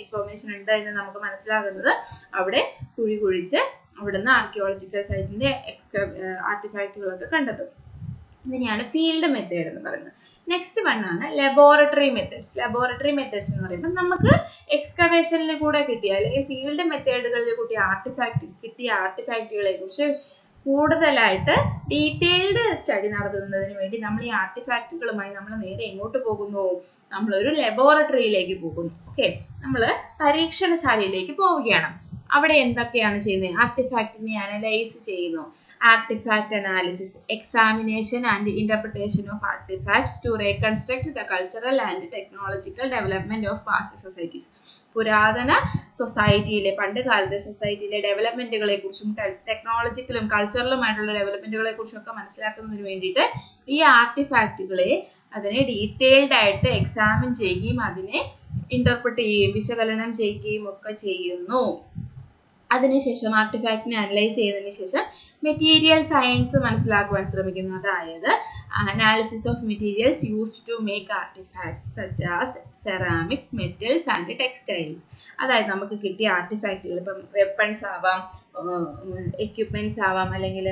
ഇൻഫോർമേഷൻ ഉണ്ട് എന്ന് നമുക്ക് മനസ്സിലാകുന്നത് അവിടെ കുഴി കുഴിച്ച് അവിടുന്ന് ആർക്കിയോളജിക്കൽ സൈറ്റിന്റെ ആർട്ടിഫാക്റ്റുകളൊക്കെ കണ്ടെത്തും. ഇതിനെയാണ് ഫീൽഡ് മെത്തേഡ് എന്ന് പറയുന്നത്. നെക്സ്റ്റ് വൺ ആണ് ലബോറട്ടറി മെത്തേഡ്സ്. ലബോറട്ടറി മെത്തേഡ്സ് എന്ന് പറയുമ്പോൾ നമുക്ക് എക്സ്കവേഷനിൽ കൂടെ കിട്ടിയ അല്ലെങ്കിൽ ഫീൽഡ് മെത്തേഡുകളിൽ കിട്ടിയ ആർട്ടിഫാക്റ്റുകളെ കുറിച്ച് കൂടുതലായിട്ട് ഡീറ്റെയിൽഡ് സ്റ്റഡി നടത്തുന്നതിന് വേണ്ടി നമ്മൾ ഈ ആർട്ടിഫാക്റ്റുകളുമായി നമ്മൾ നേരെ എങ്ങോട്ട് പോകുന്നു, നമ്മളൊരു ലബോറട്ടറിയിലേക്ക് പോകുന്നു. ഓക്കെ, നമ്മൾ പരീക്ഷണശാലയിലേക്ക് പോവുകയാണ്. അവിടെ എന്തൊക്കെയാണ് ചെയ്യുന്നത്, ആർട്ടിഫാക്റ്റിനെ അനലൈസ് ചെയ്യുന്നു. artifact analysis, examination and interpretation of artifacts to reconstruct the cultural and technological development of past societies. പുരാതന സൊസൈറ്റിയിലെ പണ്ട് കാലത്തെ സൊസൈറ്റിയിലെ ഡെവലപ്മെന്റുകളെ കുറിച്ചും ടെക്നോളജിക്കലും കൾച്ചറലുമായിട്ടുള്ള ഡെവലപ്മെന്റുകളെ കുറിച്ചും ഒക്കെ മനസ്സിലാക്കുന്നതിന് വേണ്ടിയിട്ട് ഈ ആർട്ടിഫാക്റ്റുകളെ അതിനെ ഡീറ്റെയിൽഡ് ആയിട്ട് എക്സാമിൻ ചെയ്യുകയും അതിനെ ഇന്റർപ്രറ്റ് ചെയ്യുകയും വിശകലനം ചെയ്യുകയും ഒക്കെ ചെയ്യുന്നു. അതിനുശേഷം ആർട്ടിഫാക്റ്റിനെ അനലൈസ് ചെയ്തതിന് ശേഷം മെറ്റീരിയൽ സയൻസ് മനസ്സിലാക്കുവാൻ ശ്രമിക്കുന്നു. അതായത് analysis of materials used to make artifacts such as ceramics, metals and textiles. അതായത് നമുക്ക് കിട്ടിയ ആർട്ടിഫാക്റ്റുകൾ ഇപ്പം വെപ്പൺസ് ആവാം, എക്യുപ്മെന്റ്സ് ആവാം, അല്ലെങ്കിൽ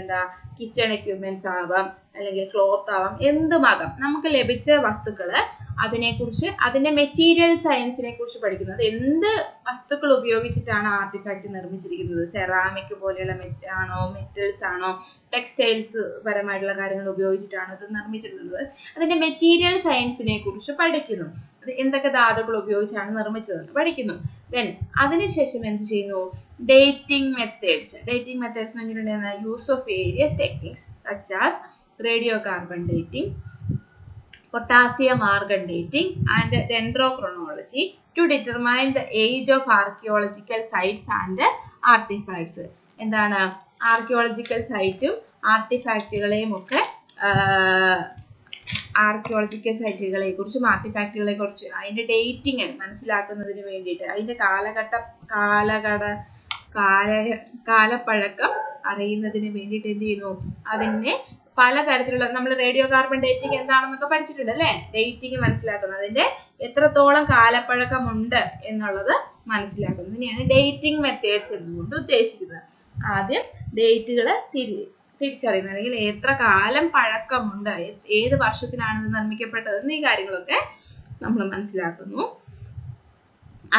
കിച്ചൺ എക്യുപ്മെന്റ്സ് ആവാം, അല്ലെങ്കിൽ ക്ലോത്ത് ആവാം, എന്തുമാകാം. നമുക്ക് ലഭിച്ച വസ്തുക്കള് അതിനെക്കുറിച്ച് അതിന്റെ മെറ്റീരിയൽ സയൻസിനെ കുറിച്ച് പഠിക്കുന്നത്. എന്ത് വസ്തുക്കൾ ഉപയോഗിച്ചിട്ടാണ് ആർട്ടിഫാക്റ്റ് നിർമ്മിച്ചിരിക്കുന്നത്? സെറാമിക് പോലെയുള്ള ആണോ, മെറ്റൽസ് ആണോ, ടെക്സ്റ്റൈൽസ് പരമായിട്ടുള്ള കാര്യങ്ങൾ ഉപയോഗിച്ചിട്ടാണോ ഇത് നിർമ്മിച്ചിട്ടുള്ളത്? അതിന്റെ മെറ്റീരിയൽ സയൻസിനെ കുറിച്ച് പഠിക്കുന്നു. അത് എന്തൊക്കെ ധാതുക്കൾ ഉപയോഗിച്ചാണ് നിർമ്മിച്ചതെന്ന് പഠിക്കുന്നു. ദെൻ അതിനുശേഷം എന്ത് ചെയ്യുന്നു? Dating methods. ഡേറ്റിംഗ് മെത്തേഡ്സ് എന്ന് പറഞ്ഞിട്ടുണ്ടെങ്കിൽ use of various techniques such as radio carbon dating, potassium argon dating and dendrochronology to determine the age of archaeological sites and artifacts. എന്താണ്? ആർക്കിയോളജിക്കൽ സൈറ്റും ആർട്ടിഫാക്റ്റുകളെയും ഒക്കെ ആർക്കിയോളജിക്കൽ സൈറ്റുകളെ കുറിച്ചും ആർട്ടിഫാക്റ്റുകളെ കുറിച്ചും അതിന്റെ ഡേറ്റിംഗ് മനസ്സിലാക്കുന്നതിന് വേണ്ടിയിട്ട് അതിന്റെ കാലപ്പഴക്കം അറിയുന്നതിന് വേണ്ടിയിട്ട് എന്ത് ചെയ്യുന്നു? അതിനെ പലതരത്തിലുള്ള നമ്മൾ റേഡിയോ കാർബൺ ഡേറ്റിംഗ് എന്താണെന്നൊക്കെ പഠിച്ചിട്ടുണ്ട് അല്ലേ? ഡേറ്റിംഗ് മനസ്സിലാക്കുന്നത്, അതിന്റെ എത്രത്തോളം കാലപ്പഴക്കമുണ്ട് എന്നുള്ളത് മനസ്സിലാക്കുന്നതിനെയാണ് ഡേറ്റിംഗ് മെത്തേഡ്സ് എന്നുകൊണ്ട് ഉദ്ദേശിക്കുന്നത്. ആദ്യം ഡേറ്റുകൾ തിരിച്ചറിയുന്നത്, അല്ലെങ്കിൽ എത്ര കാലം പഴക്കമുണ്ട്, ഏത് വർഷത്തിലാണ് ഇത് നിർമ്മിക്കപ്പെട്ടതെന്ന് ഈ കാര്യങ്ങളൊക്കെ നമ്മൾ മനസ്സിലാക്കുന്നു.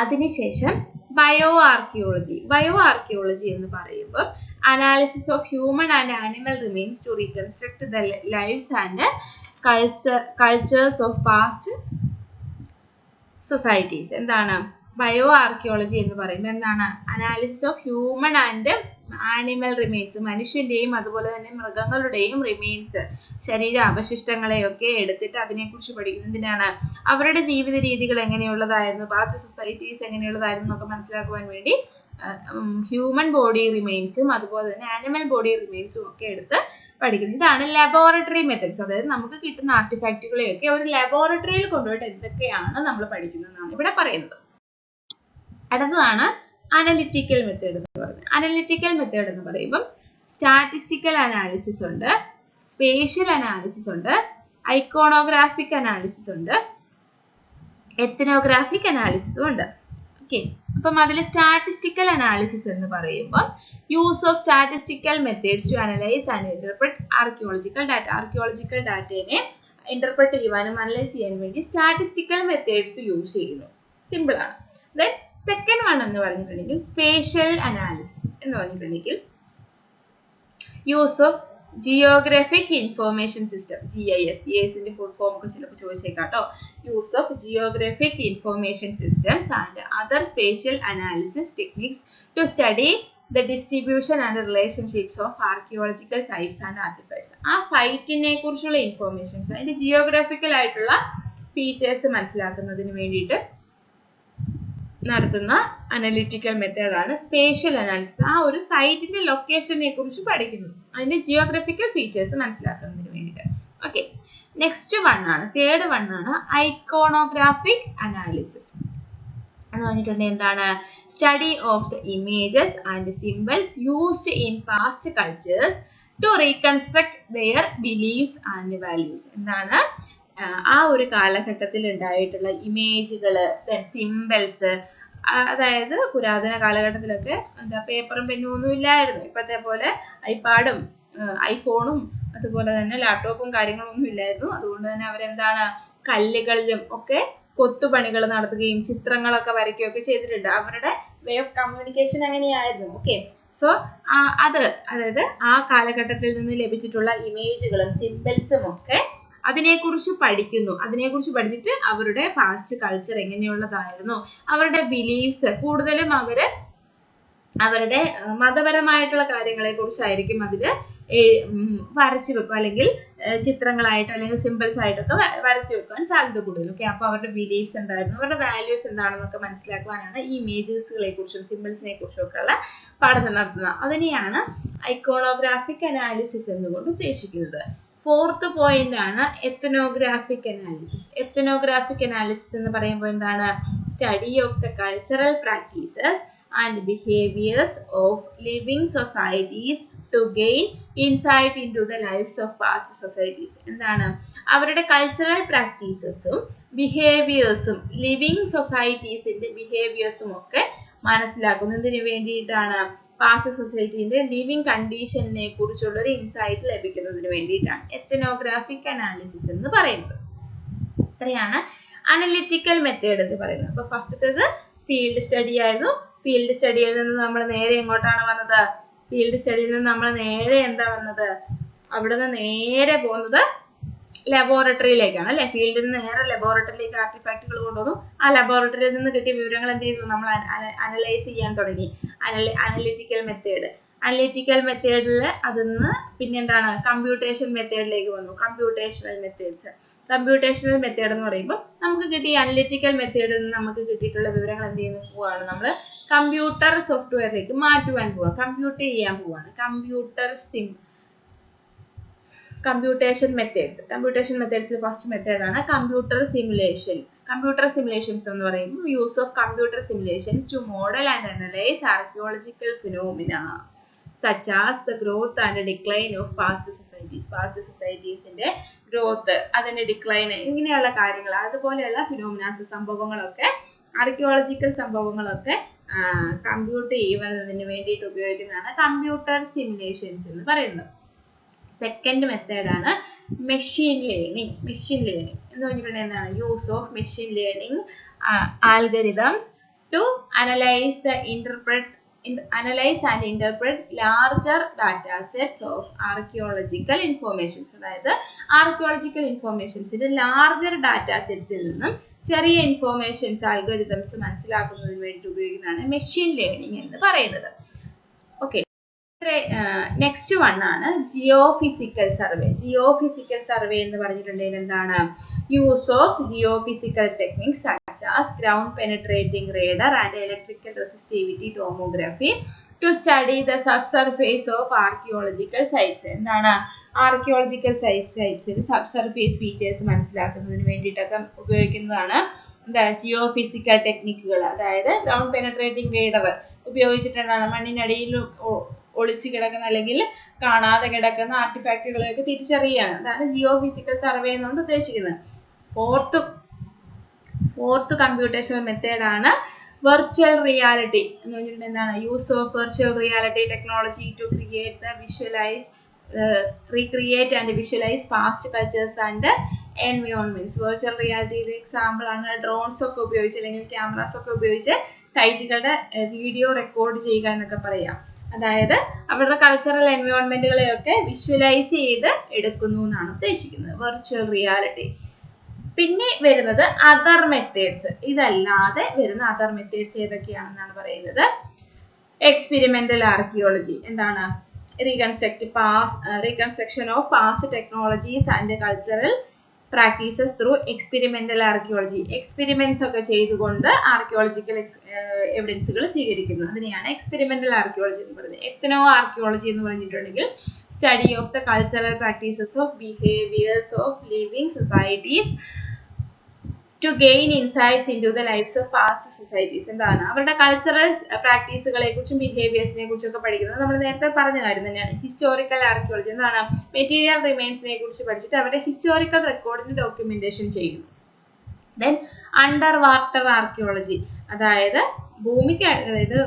അതിനുശേഷം ബയോ ആർക്കിയോളജി എന്ന് പറയുമ്പോൾ analysis of human and animal remains to reconstruct the lives and cultures of past societies. എന്താണ് ബയോ ആർക്കിയോളജി എന്ന് പറയുമ്പോൾ? എന്താണ്? Analysis of human and animal remains, മനുഷ്യന്റെയും അതുപോലെ തന്നെ മൃഗങ്ങളുടെയും റിമെയിൻസ്, ശരീര അവശിഷ്ടങ്ങളെയൊക്കെ എടുത്തിട്ട് അതിനെക്കുറിച്ച് പഠിക്കുന്നതിനാണ്. അവരുടെ ജീവിത രീതികൾ എങ്ങനെയുള്ളതായിരുന്നു, പാസ്റ്റ് സൊസൈറ്റീസ് എങ്ങനെയുള്ളതായിരുന്നു എന്നൊക്കെ മനസ്സിലാക്കുവാൻ വേണ്ടി ഹ്യൂമൻ ബോഡി റിമെയിൻസും അതുപോലെ തന്നെ ആനിമൽ ബോഡി റിമെയിൻസും ഒക്കെ എടുത്ത് പഠിക്കുന്നത്. ഇതാണ് ലബോറട്ടറി മെത്തേഡ്സ്. അതായത് നമുക്ക് കിട്ടുന്ന ആർട്ടിഫാക്റ്റുകളെയൊക്കെ ഒരു ലബോറട്ടറിയിൽ കൊണ്ടുപോയിട്ട് എന്തൊക്കെയാണ് നമ്മൾ പഠിക്കുന്നതെന്നാണ് ഇവിടെ പറയുന്നത്. അടുത്തതാണ് അനലിറ്റിക്കൽ മെത്തേഡ് എന്ന് പറയുന്നത്. അനലിറ്റിക്കൽ മെത്തേഡ് എന്ന് പറയുമ്പോൾ സ്റ്റാറ്റിസ്റ്റിക്കൽ അനാലിസിസ് ഉണ്ട്, സ്പേഷ്യൽ അനാലിസിസ് ഉണ്ട്, ഐക്കോണോഗ്രാഫിക് അനാലിസിസ് ഉണ്ട്, എത്നോഗ്രാഫിക് അനാലിസിസും ഉണ്ട്. ഓക്കെ, അപ്പം അതിൽ സ്റ്റാറ്റിസ്റ്റിക്കൽ അനാലിസിസ് എന്ന് പറയുമ്പോൾ use of statistical methods to analyse and interpret archaeological data. Archaeological ഡാറ്റയെ ഇന്റർപ്രറ്റ് ചെയ്യുവാനും അനലൈസ് ചെയ്യാനും വേണ്ടി സ്റ്റാറ്റിസ്റ്റിക്കൽ മെത്തേഡ്സ് യൂസ് ചെയ്യുന്നു. സിമ്പിൾ ആണ്. ദെൻ സെക്കൻഡ് വൺ എന്ന് പറഞ്ഞിട്ടുണ്ടെങ്കിൽ സ്പേഷ്യൽ അനാലിസിസ് എന്ന് പറഞ്ഞിട്ടുണ്ടെങ്കിൽ use of geographic information system, GIS full form ഒക്കെ ചിലപ്പോൾ ചോദിച്ചേക്കാം കേട്ടോ. Use of geographic information systems and other spatial analysis techniques to study the distribution and relationships of archaeological sites and artifacts. ആ സൈറ്റിനെ കുറിച്ചുള്ള informations, അതിന്റെ geographical ആയിട്ടുള്ള features മനസ്സിലാക്കുന്നതിന് വേണ്ടിയിട്ട് നടത്തുന്ന അനലിറ്റിക്കൽ മെത്തേഡാണ് സ്പേഷ്യൽ അനാലിസിസ്. ആ ഒരു സൈറ്റിന്റെ ലൊക്കേഷനെ കുറിച്ച് പഠിക്കുന്നു, അതിന്റെ ജിയോഗ്രഫിക്കൽ ഫീച്ചേഴ്സ് മനസ്സിലാക്കുന്നതിന് വേണ്ടിയിട്ട്. ഓക്കെ, നെക്സ്റ്റ് തേർഡ് വൺ ആണ് ഐക്കോണോഗ്രാഫിക് അനാലിസിസ് എന്ന് പറഞ്ഞിട്ടുണ്ടെങ്കിൽ എന്താണ്? Study of the images and symbols used in past cultures to reconstruct their beliefs and values. എന്താണ്? ആ ഒരു കാലഘട്ടത്തിൽ ഉണ്ടായിട്ടുള്ള ഇമേജുകൾ, സിംബൽസ്. അതായത് പുരാതന കാലഘട്ടത്തിലൊക്കെ പേപ്പറും പെന്നും ഒന്നും ഇല്ലായിരുന്നു. ഇപ്പോഴത്തെ പോലെ ഐപാഡും ഐഫോണും അതുപോലെ തന്നെ ലാപ്ടോപ്പും കാര്യങ്ങളൊന്നും ഇല്ലായിരുന്നു. അതുകൊണ്ട് തന്നെ അവരെന്താണ്, കല്ലുകളിലും ഒക്കെ കൊത്തുപണികൾ നടത്തുകയും ചിത്രങ്ങളൊക്കെ വരയ്ക്കുകയൊക്കെ ചെയ്തിട്ടുണ്ട്. അവരുടെ വേ ഓഫ് കമ്മ്യൂണിക്കേഷൻ അങ്ങനെയായിരുന്നു. ഓക്കെ, സോ അതായത് ആ കാലഘട്ടത്തിൽ നിന്ന് ലഭിച്ചിട്ടുള്ള ഇമേജുകളും സിംബൽസും ഒക്കെ അതിനെക്കുറിച്ച് പഠിക്കുന്നു. അതിനെക്കുറിച്ച് പഠിച്ചിട്ട് അവരുടെ പാസ്റ്റ് കൾച്ചർ എങ്ങനെയുള്ളതായിരുന്നു, അവരുടെ ബിലീഫ്സ്, കൂടുതലും അവരുടെ മതപരമായിട്ടുള്ള കാര്യങ്ങളെ കുറിച്ചായിരിക്കും അതിൽ വരച്ചു വെക്കും, അല്ലെങ്കിൽ ചിത്രങ്ങളായിട്ട് അല്ലെങ്കിൽ സിമ്പിൾസ് ആയിട്ടൊക്കെ വരച്ചു വെക്കുവാൻ സാധ്യത കൂടുതൽ. ഓക്കെ, അപ്പോൾ അവരുടെ ബിലീഫ്സ് എന്തായിരുന്നു, അവരുടെ വാല്യൂസ് എന്താണെന്നൊക്കെ മനസ്സിലാക്കുവാനാണ് ഈ ഇമേജസുകളെ കുറിച്ചും സിമ്പിൾസിനെ കുറിച്ചും ഒക്കെ ഉള്ള പഠനം നടത്തുന്നത്. അതിനെയാണ് ഐക്കോണോഗ്രാഫിക് അനാലിസിസ് എന്നുകൊണ്ട് ഉദ്ദേശിക്കുന്നത്. ഫോർത്ത് പോയിന്റ് ആണ് എത്നോഗ്രാഫിക് അനാലിസിസ്. എത്നോഗ്രാഫിക് അനാലിസിസ് എന്ന് പറയുമ്പോൾ എന്താണ്? Study of the cultural practices and behaviors of living societies to gain insight into the lives of past societies. എന്താണ്? അവരുടെ കൾച്ചറൽ പ്രാക്ടീസസും ബിഹേവിയേഴ്സും ലിവിങ് സൊസൈറ്റീസിന്റെ ബിഹേവിയേഴ്സും ഒക്കെ മനസ്സിലാക്കുന്നതിന് വേണ്ടിയിട്ടാണ്. പാസ്റ്റ് സൊസൈറ്റിന്റെ ലിവിങ് കണ്ടീഷനെ കുറിച്ചുള്ള ഒരു ഇൻസൈറ്റ് ലഭിക്കുന്നതിന് വേണ്ടിയിട്ടാണ് എത്നോഗ്രാഫിക് അനാലിസിസ് എന്ന് പറയുന്നത്. ഇത്രയാണ് അനലിറ്റിക്കൽ മെത്തേഡ് എന്ന് പറയുന്നത്. അപ്പൊ ഫസ്റ്റത്തേത് ഫീൽഡ് സ്റ്റഡി ആയിരുന്നു. ഫീൽഡ് സ്റ്റഡിയിൽ നിന്ന് നമ്മൾ നേരെ എങ്ങോട്ടാണ് വന്നത്? ഫീൽഡ് സ്റ്റഡിയിൽ നിന്ന് നമ്മൾ നേരെ എന്താ വന്നത്? അവിടുന്ന് നേരെ പോകുന്നത് ലബോറട്ടറിയിലേക്കാണ് അല്ലെ. ഫീൽഡിൽ നിന്ന് നേരെ ലബോറട്ടറിയിലേക്ക് ആർട്ടിഫാക്റ്റുകൾ കൊണ്ടുവന്നു. ആ ലബോറട്ടറിയിൽ നിന്ന് കിട്ടിയ വിവരങ്ങൾ എന്ത് ചെയ്തു? നമ്മൾ അനലൈസ് ചെയ്യാൻ തുടങ്ങി. Analytical method. അനലിറ്റിക്കൽ മെത്തേഡിൽ അതിന്ന് പിന്നെന്താണ്? കമ്പ്യൂട്ടേഷൻ മെത്തേഡിലേക്ക് വന്നു. Computational methods. കമ്പ്യൂട്ടേഷണൽ മെത്തേഡ് എന്ന് പറയുമ്പോൾ നമുക്ക് കിട്ടിയ അനലിറ്റിക്കൽ മെത്തേഡിൽ നിന്ന് നമുക്ക് കിട്ടിയിട്ടുള്ള വിവരങ്ങൾ എന്ത് ചെയ്യുന്നു പോവാണ്? നമ്മൾ കമ്പ്യൂട്ടർ സോഫ്റ്റ്വെയറിലേക്ക് മാറ്റുവാൻ പോവാം, കമ്പ്യൂട്ട് ചെയ്യാൻ പോവാണ്. കമ്പ്യൂട്ടേഷൻ മെത്തേഡ്സിൽ ഫസ്റ്റ് മെത്തേഡാണ് കമ്പ്യൂട്ടർ സിമുലേഷൻസ്. കമ്പ്യൂട്ടർ സിമുലേഷൻസ് എന്ന് പറയുമ്പോൾ use of computer simulations two model and analyse archaeological phenomena such as the growth and decline of past societies. Past societiesന്റെ ഗ്രോത്ത്, അതിന്റെ ഡിക്ലൈൻ, ഇങ്ങനെയുള്ള കാര്യങ്ങൾ, അതുപോലെയുള്ള ഫിനോമിനാസ്, സംഭവങ്ങളൊക്കെ, ആർക്കിയോളജിക്കൽ സംഭവങ്ങളൊക്കെ കമ്പ്യൂട്ട് ചെയ്യുന്നതിന് വേണ്ടിയിട്ട് ഉപയോഗിക്കുന്നതാണ് കമ്പ്യൂട്ടർ സിമുലേഷൻസ് എന്ന് പറയുന്നത്. സെക്കൻഡ് മെത്തേഡാണ് മെഷീൻ ലേണിംഗ്. മെഷീൻ ലേണിംഗ് എന്ന് പറഞ്ഞിട്ടുണ്ടെങ്കിൽ എന്താണ്? Use of machine learning algorithms to analyse and interpret larger data sets of archaeological informations. അതായത് ആർക്കിയോളജിക്കൽ ഇൻഫോർമേഷൻസിന്റെ ലാർജർ ഡാറ്റാ സെറ്റ്സിൽ നിന്നും ചെറിയ ഇൻഫോർമേഷൻസ്, ആൽഗോരിതംസ് മനസ്സിലാക്കുന്നതിന് വേണ്ടി ഉപയോഗിക്കുന്നതാണ് മെഷീൻ ലേണിംഗ് എന്ന് പറയുന്നത്. ഓക്കെ, നെക്സ്റ്റ് വൺ ആണ് ജിയോഫിസിക്കൽ സർവേ. ജിയോഫിസിക്കൽ സർവേ എന്ന് പറഞ്ഞിട്ടുണ്ടെങ്കിൽ എന്താണ്? Use of geophysical techniques such as ground penetrating radar and electrical resistivity tomography to study the subsurface of archaeological sites. എന്താണ്? ആർക്കിയോളജിക്കൽ സൈറ്റ്സിൽ സബ്സർഫേസ് ഫീച്ചേഴ്സ് മനസ്സിലാക്കുന്നതിന് വേണ്ടിയിട്ടൊക്കെ ഉപയോഗിക്കുന്നതാണ് എന്താ? ജിയോഫിസിക്കൽ ടെക്നിക്കുകൾ. അതായത് ഗ്രൗണ്ട് പെനട്രേറ്റിംഗ് റേഡർ ഉപയോഗിച്ചിട്ടുണ്ടാണ് മണ്ണിനടിയിൽ ഒളിച്ചു കിടക്കുന്ന അല്ലെങ്കിൽ കാണാതെ കിടക്കുന്ന ആർട്ടിഫാക്റ്റുകളെയൊക്കെ തിരിച്ചറിയുകയാണ്. അതാണ് ജിയോഫിസിക്കൽ സർവേ എന്നുകൊണ്ട് ഉദ്ദേശിക്കുന്നത്. ഫോർത്ത് കമ്പ്യൂട്ടേഷണൽ മെത്തേഡാണ് വെർച്വൽ റിയാലിറ്റി എന്ന് പറഞ്ഞിട്ടുണ്ടെങ്കിൽ എന്താണ്? Use of virtual reality technology to recreate and visualise past cultures and environments. Virtual റിയാലിറ്റിയുടെ എക്സാമ്പിൾ ആണ് ഡ്രോൺസ് ഒക്കെ ഉപയോഗിച്ച് അല്ലെങ്കിൽ ക്യാമറാസ് ഒക്കെ ഉപയോഗിച്ച് സൈറ്റുകളുടെ വീഡിയോ റെക്കോർഡ് ചെയ്യുക എന്നൊക്കെ പറയാം. അതായത് അവരുടെ കൾച്ചറൽ എൻവയോൺമെന്റുകളെയൊക്കെ വിഷ്വലൈസ് ചെയ്ത് എടുക്കുന്നു എന്നാണ് ഉദ്ദേശിക്കുന്നത് വെർച്വൽ റിയാലിറ്റി. പിന്നെ വരുന്നത് അതർ മെത്തേഡ്സ്. ഇതല്ലാതെ വരുന്ന അതർ മെത്തേഡ്സ് ഏതൊക്കെയാണെന്നാണ് പറയുന്നത്. Experimental archaeology. എന്താണ്? Reconstruction of past technologies and cultural practices through experimental archaeology. Experiments ഒക്കെ ചെയ്തുകൊണ്ട് ആർക്കിയോളജിക്കൽ എവിഡൻസുകൾ സ്വീകരിക്കുന്നു. അതിനെയാണ് എക്സ്പെരിമെന്റൽ ആർക്കിയോളജി എന്ന് പറയുന്നത്. എത്നോ ആർക്കിയോളജി എന്ന് പറഞ്ഞിട്ടുണ്ടെങ്കിൽ study of the cultural practices of behaviours of living societies to gain insights into the lifes of past societies. എന്താണ്? അവരുടെ കൾച്ചറൽ പ്രാക്ടീസുകളെ കുറിച്ചും ബിഹേവിയേഴ്സിനെ കുറിച്ചൊക്കെ പഠിക്കുന്നത് നമ്മൾ നേരത്തെ പറഞ്ഞ കാര്യം തന്നെയാണ്. ഹിസ്റ്റോറിക്കൽ ആർക്കിയോളജി എന്താണ്? മെറ്റീരിയൽ റിമൈൻസിനെ കുറിച്ച് പഠിച്ചിട്ട് അവരുടെ ഹിസ്റ്റോറിക്കൽ റെക്കോർഡിന് ഡോക്യുമെന്റേഷൻ ചെയ്യുന്നു. ദെൻ അണ്ടർ വാട്ടർ ആർക്കിയോളജി, അതായത് അതായത്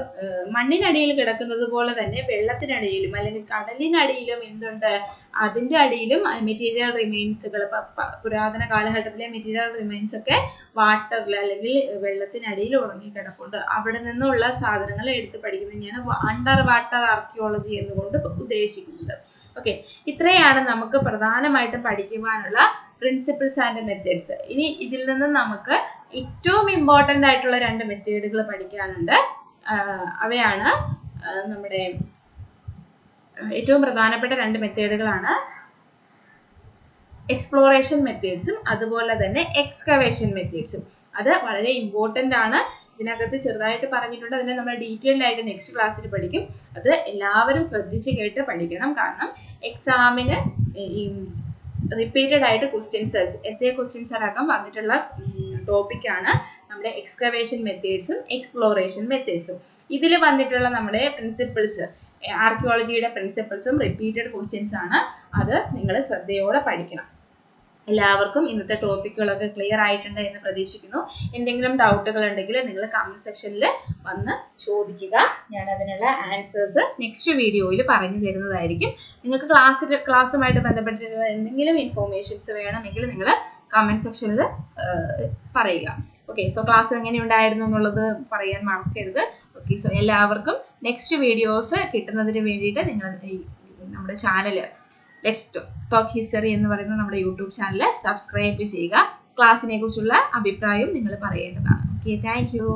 മണ്ണിനടിയിൽ കിടക്കുന്നത് പോലെ തന്നെ വെള്ളത്തിനടിയിലും അല്ലെങ്കിൽ കടലിനടിയിലും എന്തുണ്ട്? അതിൻ്റെ അടിയിലും മെറ്റീരിയൽ റിമൈൻസുകൾ, പുരാതന കാലഘട്ടത്തിലെ മെറ്റീരിയൽ റിമൈൻസ് ഒക്കെ വാട്ടറിൽ അല്ലെങ്കിൽ വെള്ളത്തിനടിയിൽ ഉറങ്ങിക്കിടപ്പുണ്ട്. അവിടെ നിന്നുള്ള സാധനങ്ങൾ എടുത്ത് പഠിക്കുന്നതിനെയാണ് അണ്ടർ വാട്ടർ ആർക്കിയോളജി എന്നുകൊണ്ട് ഉദ്ദേശിക്കുന്നത്. ഓക്കെ, ഇത്രയാണ് നമുക്ക് പ്രധാനമായിട്ടും പഠിക്കുവാനുള്ള പ്രിൻസിപ്പിൾസ് ആൻഡ് മെത്തേഡ്സ്. ഇനി ഇതിൽ നിന്ന് നമുക്ക് ഏറ്റവും ഇമ്പോർട്ടൻ്റ് ആയിട്ടുള്ള 2 മെത്തേഡുകൾ പഠിക്കാനുണ്ട്. അവയാണ് നമ്മുടെ ഏറ്റവും പ്രധാനപ്പെട്ട 2 മെത്തേഡുകളാണ് എക്സ്പ്ലോറേഷൻ മെത്തേഡ്സും അതുപോലെ തന്നെ എക്സ്കവേഷൻ മെത്തേഡ്സും. അത് വളരെ ഇമ്പോർട്ടൻ്റ് ആണ്. ഇതിനകത്ത് ചെറുതായിട്ട് പറഞ്ഞിട്ടുണ്ട്, അതിനെ നമ്മൾ ഡീറ്റെയിൽഡ് ആയിട്ട് നെക്സ്റ്റ് ക്ലാസ്സിൽ പഠിക്കും. അത് എല്ലാവരും ശ്രദ്ധിച്ച് കേട്ട് പഠിക്കണം. കാരണം എക്സാമിന് ഈ റിപ്പീറ്റഡ് ആയിട്ട് ക്വസ്റ്റ്യൻസ്, എസ്എ ക്വസ്റ്റ്യൻസ് അടക്കം വന്നിട്ടുള്ള ടോപ്പിക്കാണ് നമ്മുടെ എക്സ്കവേഷൻ മെത്തേഡ്സും എക്സ്പ്ലോറേഷൻ മെത്തേഡ്സും. ഇതിൽ വന്നിട്ടുള്ള നമ്മുടെ പ്രിൻസിപ്പിൾസ്, ആർക്കിയോളജിയുടെ പ്രിൻസിപ്പിൾസും റിപ്പീറ്റഡ് ക്വസ്റ്റ്യൻസ് ആണ്. അത് നിങ്ങൾ ശ്രദ്ധയോടെ പഠിക്കണം. എല്ലാവർക്കും ഇന്നത്തെ ടോപ്പിക്കുകളൊക്കെ ക്ലിയർ ആയിട്ടുണ്ട് എന്ന് പ്രതീക്ഷിക്കുന്നു. എന്തെങ്കിലും ഡൗട്ടുകൾ ഉണ്ടെങ്കിൽ നിങ്ങൾ കമൻറ്റ് സെക്ഷനിൽ വന്ന് ചോദിക്കുക. ഞാൻ അതിനുള്ള ആൻസേഴ്സ് നെക്സ്റ്റ് വീഡിയോയിൽ പറഞ്ഞു തരുന്നതായിരിക്കും. നിങ്ങൾക്ക് ക്ലാസ്സുമായിട്ട് ബന്ധപ്പെട്ടിട്ടുള്ള എന്തെങ്കിലും ഇൻഫോർമേഷൻസ് വേണമെങ്കിൽ നിങ്ങൾ കമൻറ്റ് സെക്ഷനിൽ പറയുക. ഓക്കെ, സോ ക്ലാസ് എങ്ങനെ ഉണ്ടായിരുന്നു എന്നുള്ളത് പറയാൻ മറക്കരുത്. ഓക്കെ, സോ എല്ലാവർക്കും നെക്സ്റ്റ് വീഡിയോസ് കിട്ടുന്നതിന് വേണ്ടിയിട്ട് നിങ്ങൾ നമ്മുടെ ചാനൽ ലെറ്റ്സ് ടോക്ക് ഹിസ്റ്ററി എന്ന് പറയുന്ന നമ്മുടെ യൂട്യൂബ് ചാനൽ സബ്സ്ക്രൈബ് ചെയ്യുക. ക്ലാസ്സിനെ കുറിച്ചുള്ള അഭിപ്രായം നിങ്ങൾ പറയേണ്ടതാണ്. Okay, thank you.